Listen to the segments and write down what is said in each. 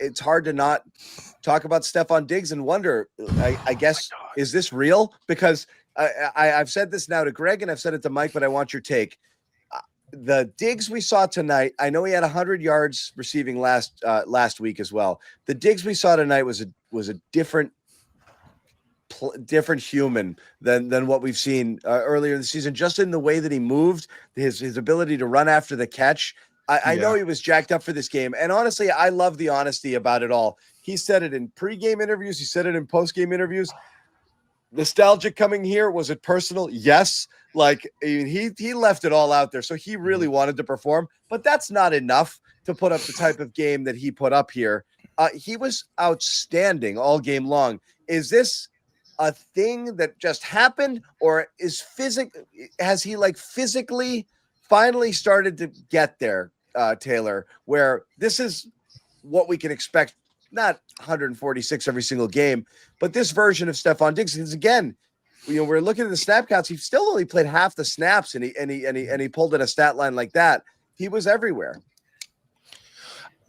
it's hard to not talk about Stefon Diggs and wonder, I guess, is this real? Because I've said this now to Greg and I've said it to Mike, but I want your take. The Diggs we saw tonight, I know he had 100 yards receiving last week as well. The Diggs we saw tonight was a different human than what we've seen earlier in the season, just in the way that he moved, his ability to run after the catch. I know he was jacked up for this game. And honestly, I love the honesty about it all. He said it in pregame interviews. He said it in postgame interviews. Nostalgic coming here. Was it personal? Yes. Like he left it all out there. So he really wanted to perform, but that's not enough to put up the type of game that he put up here. He was outstanding all game long. Is a thing that just happened, or has he physically finally started to get there, Taylor, where this is what we can expect, not 146 every single game, but this version of Stefon Diggs? Because again, we're looking at the snap counts. He still only played half the snaps, and he pulled in a stat line like that. He was everywhere.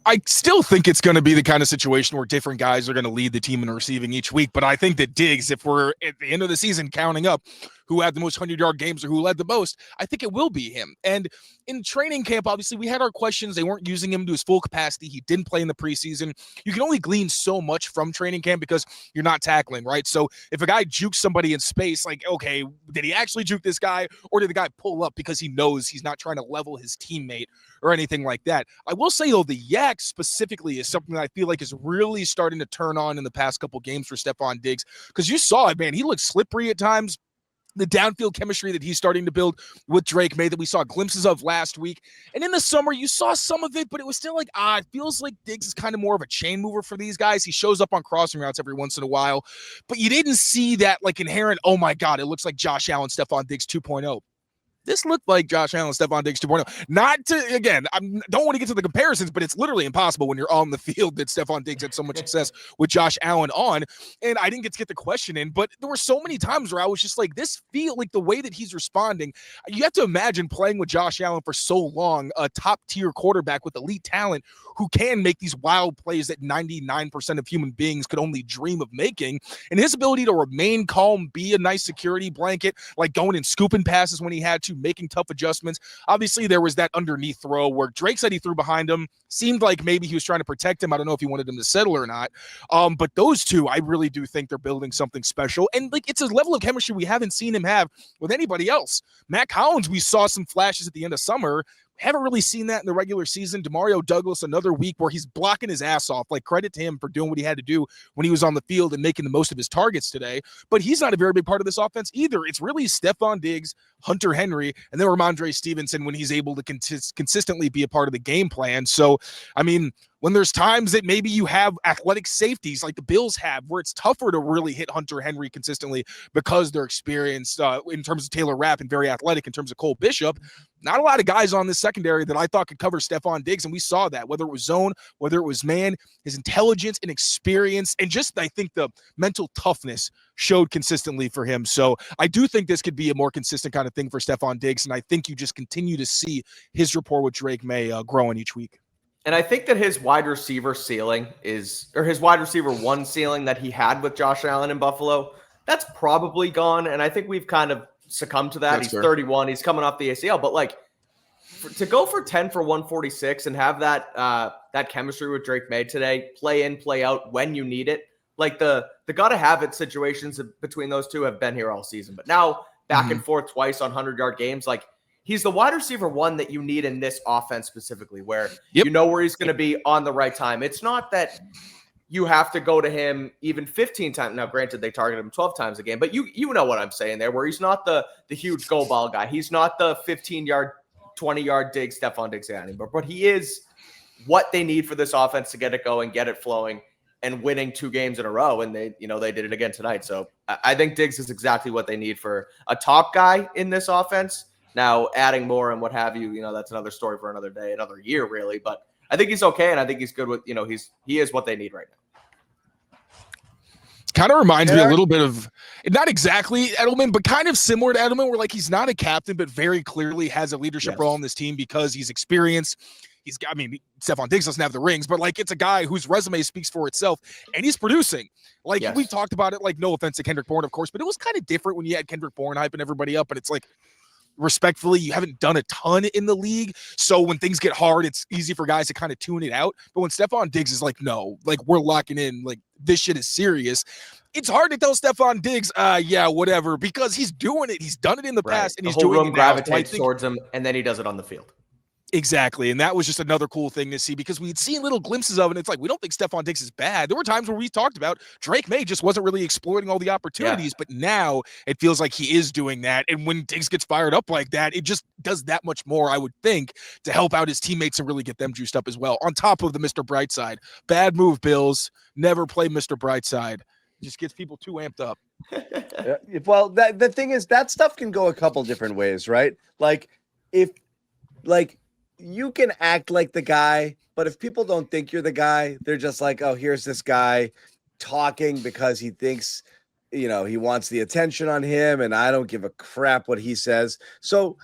I still think it's going to be the kind of situation where different guys are going to lead the team in receiving each week. But I think that Diggs, if we're at the end of the season counting up who had the most 100-yard games or who led the most, I think it will be him. And in training camp, obviously, we had our questions. They weren't using him to his full capacity. He didn't play in the preseason. You can only glean so much from training camp because you're not tackling, right? So if a guy jukes somebody in space, okay, did he actually juke this guy, or did the guy pull up because he knows he's not trying to level his teammate or anything like that? I will say, though, the yak specifically is something that I feel like is really starting to turn on in the past couple games for Stefon Diggs, because you saw it, man. He looked slippery at times. The downfield chemistry that he's starting to build with Drake Maye that we saw glimpses of last week. And in the summer, you saw some of it, but it was still it feels like Diggs is kind of more of a chain mover for these guys. He shows up on crossing routes every once in a while, but you didn't see that inherent, oh my God, it looks like Josh Allen, Stefon Diggs 2.0. This looked like Josh Allen, Stefon Diggs 2.0. Not to, again, I don't want to get to the comparisons, but it's literally impossible when you're on the field that Stefon Diggs had so much success with Josh Allen on. And I didn't get the question in, but there were so many times where I was just this feel like the way that he's responding. You have to imagine playing with Josh Allen for so long, a top-tier quarterback with elite talent who can make these wild plays that 99% of human beings could only dream of making. And his ability to remain calm, be a nice security blanket, going and scooping passes when he had to, making tough adjustments. Obviously, there was that underneath throw where Drake said he threw behind him. Seemed like maybe he was trying to protect him. I don't know if he wanted him to settle or not. But those two, I really do think they're building something special. And it's a level of chemistry we haven't seen him have with anybody else. Matt Collins, we saw some flashes at the end of summer. Haven't really seen that in the regular season. Demario Douglas, another week where he's blocking his ass off. Credit to him for doing what he had to do when he was on the field and making the most of his targets today. But he's not a very big part of this offense either. It's really Stefon Diggs, Hunter Henry, and then Ramondre Stevenson when he's able to consistently be a part of the game plan. So, when there's times that maybe you have athletic safeties like the Bills have, where it's tougher to really hit Hunter Henry consistently because they're experienced in terms of Taylor Rapp and very athletic in terms of Cole Bishop. Not a lot of guys on this secondary that I thought could cover Stefon Diggs, and we saw that, whether it was zone, whether it was man, his intelligence and experience, and just, I think, the mental toughness showed consistently for him. So I do think this could be a more consistent kind of thing for Stefon Diggs, and I think you just continue to see his rapport with Drake Maye growing each week. And I think that his wide receiver ceiling his wide receiver one ceiling that he had with Josh Allen in Buffalo, that's probably gone. And I think we've kind of succumbed to that. That's he's fair. 31. He's coming off the ACL. But to go for 10 for 146 and have that chemistry with Drake Maye today, play in, play out when you need it. The gotta have it situations between those two have been here all season. But now back and forth twice on 100-yard games, he's the wide receiver one that you need in this offense specifically, where you know where he's going to be on the right time. It's not that you have to go to him even 15 times. Now, granted, they target him 12 times a game, but you know what I'm saying there, where he's not the huge goal ball guy. He's not the 15-yard, 20-yard Stefon Diggs anymore, but he is what they need for this offense to get it going, get it flowing, and winning 2 games in a row. And they did it again tonight. So I think Diggs is exactly what they need for a top guy in this offense. Now, adding more and what have you, that's another story for another day, another year, really. But I think he's okay, and I think he's good with, he is what they need right now. Kind of reminds me a little bit of, not exactly Edelman, but kind of similar to Edelman, where he's not a captain, but very clearly has a leadership role on this team because he's experienced. Stefon Diggs doesn't have the rings, but like it's a guy whose resume speaks for itself, and he's producing. Like we've talked about it, like no offense to Kendrick Bourne, of course, but it was kind of different when you had Kendrick Bourne hyping everybody up, and it's like, respectfully, you haven't done a ton in the league. So when things get hard, it's easy for guys to kind of tune it out. But when Stefon Diggs is like, no, like we're locking in, like this shit is serious. It's hard to tell Stefon Diggs, yeah, whatever, because he's doing it. He's done it in the past, and he's doing it now. Gravitates towards him, and then he does it on the field. Exactly. And that was just another cool thing to see because we'd seen little glimpses of it. And it's like, we don't think Stefon Diggs is bad. There were times where we talked about Drake Maye just wasn't really exploiting all the opportunities, but now it feels like he is doing that. And when Diggs gets fired up like that, it just does that much more, I would think, to help out his teammates and really get them juiced up as well. On top of the Mr. Brightside. Bad move, Bills. Never play Mr. Brightside. Just gets people too amped up. Well, the thing is, that stuff can go a couple different ways, right? You can act like the guy, but if people don't think you're the guy, they're just like, oh, here's this guy talking because he thinks, he wants the attention on him, and I don't give a crap what he says. So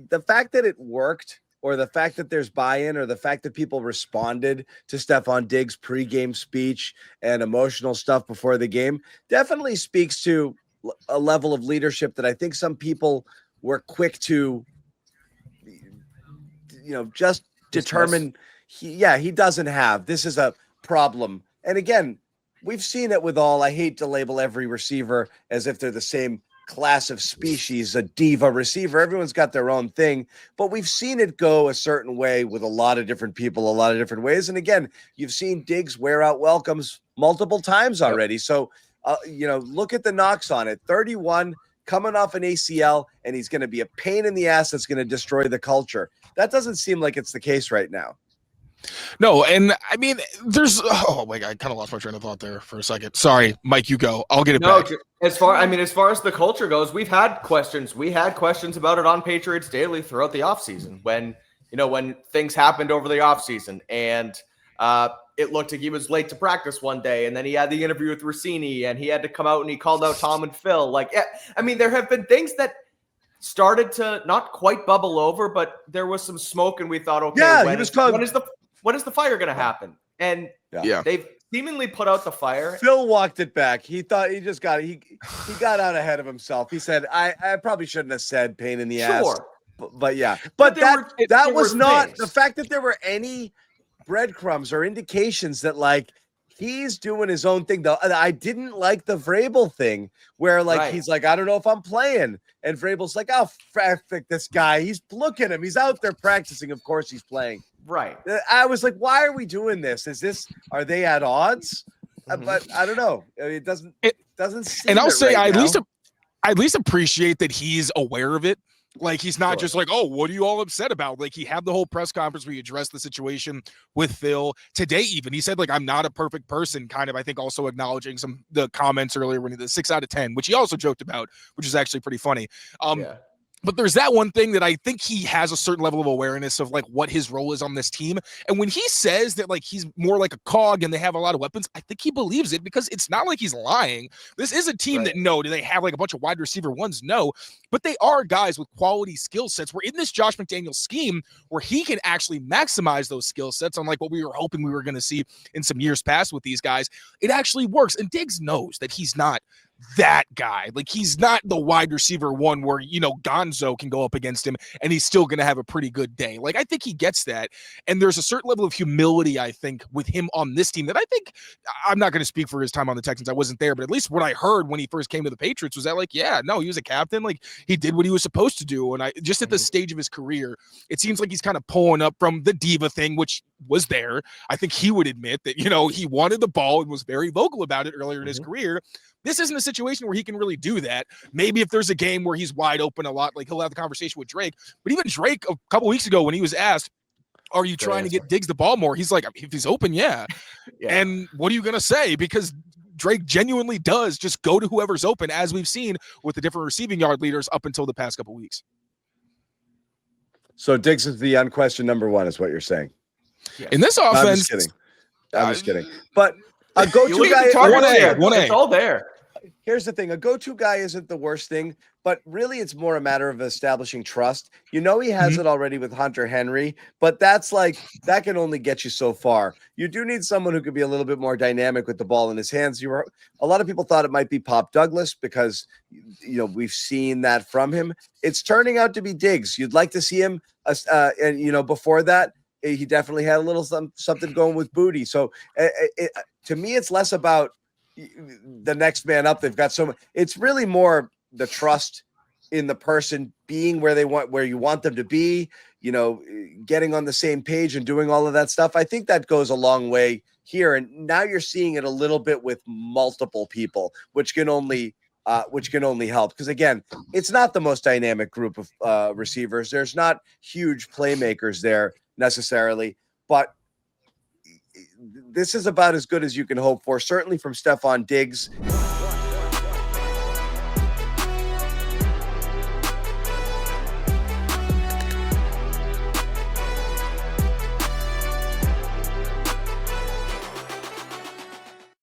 the fact that it worked, or the fact that there's buy-in, or the fact that people responded to Stefon Diggs' pregame speech and emotional stuff before the game definitely speaks to a level of leadership that I think some people were quick to just determine he doesn't have. This is a problem. And again, we've seen it with I hate to label every receiver as if they're the same class of species, a diva receiver. Everyone's got their own thing, but we've seen it go a certain way with a lot of different people, a lot of different ways. And again, you've seen Diggs wear out welcomes multiple times already. So, look at the knocks on it. 31, coming off an ACL, and he's going to be a pain in the ass that's going to destroy the culture. That doesn't seem like it's the case right now. No, and I mean, there's I kind of lost my train of thought there for a second. Sorry, Mike, you go. I'll get it back. As far as the culture goes, we've had questions. We had questions about it on Patriots Daily throughout the offseason when things happened over the offseason, and it looked like he was late to practice one day, and then he had the interview with Rossini, and he had to come out and he called out Tom and Phil. There have been things that started to not quite bubble over, but there was some smoke, and we thought, okay, when is the fire going to happen? And they've seemingly put out the fire. Phil walked it back. He thought he got out ahead of himself. He said, I probably shouldn't have said pain in the ass. But that was not the fact that there were any breadcrumbs or indications that he's doing his own thing, though. I didn't like the Vrabel thing where he's like, I don't know if I'm playing. And Vrabel's like, oh, frick this guy. Look at him. He's out there practicing. Of course he's playing. Right. I was like, why are we doing this? Are they at odds? But I don't know. It doesn't seem. And I'll say right I at least appreciate that he's aware of it. Like, he's not just like, oh, what are you all upset about? Like, he had the whole press conference where he addressed the situation with Phil. Today, even, he said, I'm not a perfect person, kind of, I think, also acknowledging the comments earlier when he did 6 out of 10, which he also joked about, which is actually pretty funny. But there's that one thing that I think he has a certain level of awareness of what his role is on this team. And when he says that he's more like a cog and they have a lot of weapons, I think he believes it because it's not like he's lying. This is a team that do they have a bunch of wide receiver ones? No, but they are guys with quality skill sets. We're in this Josh McDaniels scheme where he can actually maximize those skill sets, unlike what we were hoping we were going to see in some years past with these guys. It actually works. And Diggs knows that he's not that guy. He's not the wide receiver one where, Gonzo can go up against him and he's still going to have a pretty good day. I think he gets that. And there's a certain level of humility, I think, with him on this team that I think, I'm not going to speak for his time on the Texans. I wasn't there, but at least what I heard when he first came to the Patriots was that he was a captain. He did what he was supposed to do. And just at this stage of his career, it seems like he's kind of pulling up from the diva thing, which was there. I think he would admit that, he wanted the ball and was very vocal about it earlier in his career. This isn't a situation where he can really do that. Maybe if there's a game where he's wide open a lot, he'll have the conversation with Drake. But even Drake a couple weeks ago when he was asked, are you trying to get Diggs the ball more? He's like, if he's open, yeah. And what are you going to say? Because Drake genuinely does just go to whoever's open, as we've seen with the different receiving yard leaders up until the past couple weeks. So Diggs is the unquestioned number one is what you're saying. In this offense. I'm just kidding. But go to a guy. It's all there. here's the thing. A go-to guy isn't the worst thing, but really it's more a matter of establishing trust. He has it already with Hunter Henry, but that can only get you so far. You do need someone who could be a little bit more dynamic with the ball in his hands. A lot of people thought it might be Pop Douglas because, we've seen that from him. It's turning out to be Diggs. You'd like to see him. And before that, he definitely had a little something going with Booty. So to me, it's less about the next man up. They've got so much. It's really more the trust in the person being where you want them to be, getting on the same page and doing all of that stuff. I think that goes a long way here. And now you're seeing it a little bit with multiple people, which can only help. Because again, it's not the most dynamic group of receivers. There's not huge playmakers there necessarily, but this is about as good as you can hope for, certainly from Stefon Diggs.